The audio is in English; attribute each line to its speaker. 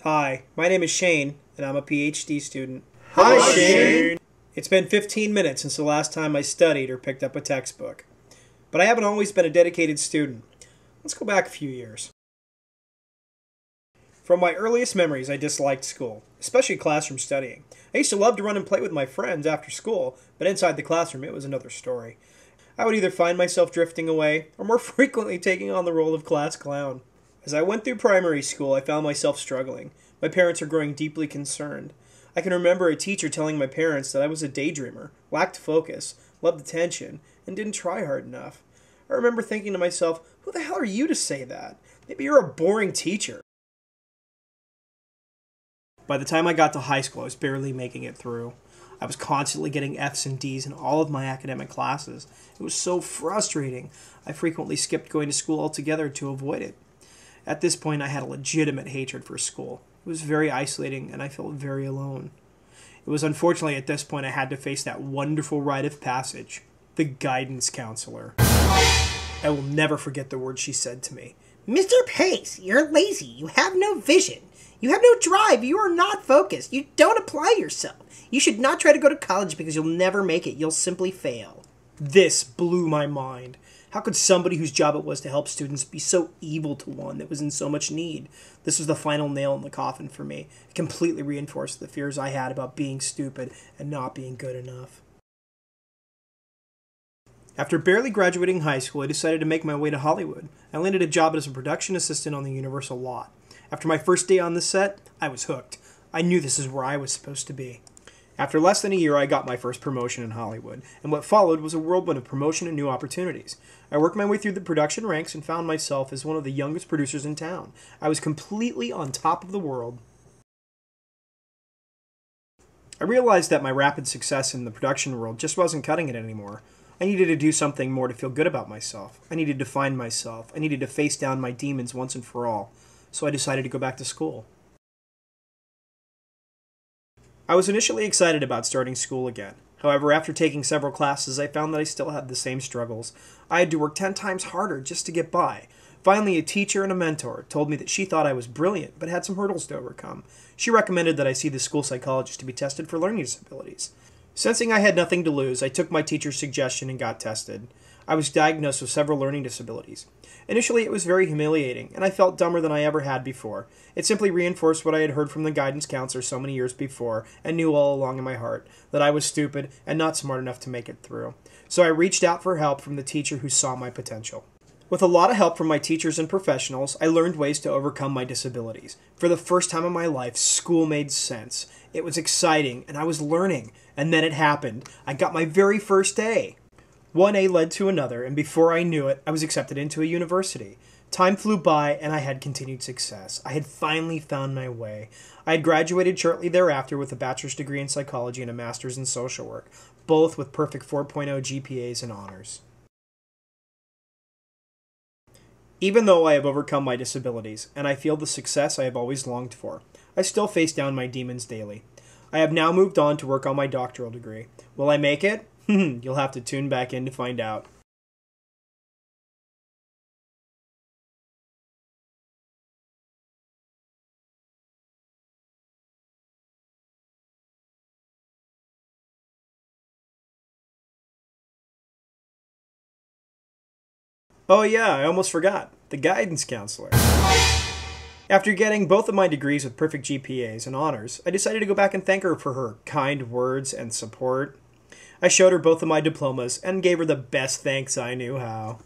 Speaker 1: Hi, my name is Shane, and I'm a PhD student.
Speaker 2: Hi, Shane.
Speaker 1: It's been 15 minutes since the last time I studied or picked up a textbook. But I haven't always been a dedicated student. Let's go back a few years. From my earliest memories, I disliked school, especially classroom studying. I used to love to run and play with my friends after school, but inside the classroom it was another story. I would either find myself drifting away, or more frequently taking on the role of class clown. As I went through primary school, I found myself struggling. My parents were growing deeply concerned. I can remember a teacher telling my parents that I was a daydreamer, lacked focus, loved attention, and didn't try hard enough. I remember thinking to myself, who the hell are you to say that? Maybe you're a boring teacher. By the time I got to high school, I was barely making it through. I was constantly getting F's and D's in all of my academic classes. It was so frustrating. I frequently skipped going to school altogether to avoid it. At this point, I had a legitimate hatred for school. It was very isolating, and I felt very alone. It was unfortunately at this point I had to face that wonderful rite of passage, the guidance counselor. I will never forget the words she said to me.
Speaker 3: Mr. Pace, you're lazy. You have no vision. You have no drive. You are not focused. You don't apply yourself. You should not try to go to college because you'll never make it. You'll simply fail.
Speaker 1: This blew my mind. How could somebody whose job it was to help students be so evil to one that was in so much need? This was the final nail in the coffin for me. It completely reinforced the fears I had about being stupid and not being good enough. After barely graduating high school, I decided to make my way to Hollywood. I landed a job as a production assistant on the Universal lot. After my first day on the set, I was hooked. I knew this is where I was supposed to be. After less than a year, I got my first promotion in Hollywood, and what followed was a whirlwind of promotion and new opportunities. I worked my way through the production ranks and found myself as one of the youngest producers in town. I was completely on top of the world. I realized that my rapid success in the production world just wasn't cutting it anymore. I needed to do something more to feel good about myself. I needed to find myself. I needed to face down my demons once and for all. So I decided to go back to school. I was initially excited about starting school again. However, after taking several classes, I found that I still had the same struggles. I had to work 10 times harder just to get by. Finally, a teacher and a mentor told me that she thought I was brilliant, but had some hurdles to overcome. She recommended that I see the school psychologist to be tested for learning disabilities. Sensing I had nothing to lose, I took my teacher's suggestion and got tested. I was diagnosed with several learning disabilities. Initially, it was very humiliating, and I felt dumber than I ever had before. It simply reinforced what I had heard from the guidance counselor so many years before, and knew all along in my heart, that I was stupid and not smart enough to make it through. So I reached out for help from the teacher who saw my potential. With a lot of help from my teachers and professionals, I learned ways to overcome my disabilities. For the first time in my life, school made sense. It was exciting, and I was learning. And then it happened. I got my very first A. One A led to another, and before I knew it, I was accepted into a university. Time flew by, and I had continued success. I had finally found my way. I had graduated shortly thereafter with a bachelor's degree in psychology and a master's in social work, both with perfect 4.0 GPAs and honors. Even though I have overcome my disabilities, and I feel the success I have always longed for, I still face down my demons daily. I have now moved on to work on my doctoral degree. Will I make it? You'll have to tune back in to find out. Oh yeah, I almost forgot. The guidance counselor. After getting both of my degrees with perfect GPAs and honors, I decided to go back and thank her for her kind words and support. I showed her both of my diplomas and gave her the best thanks I knew how.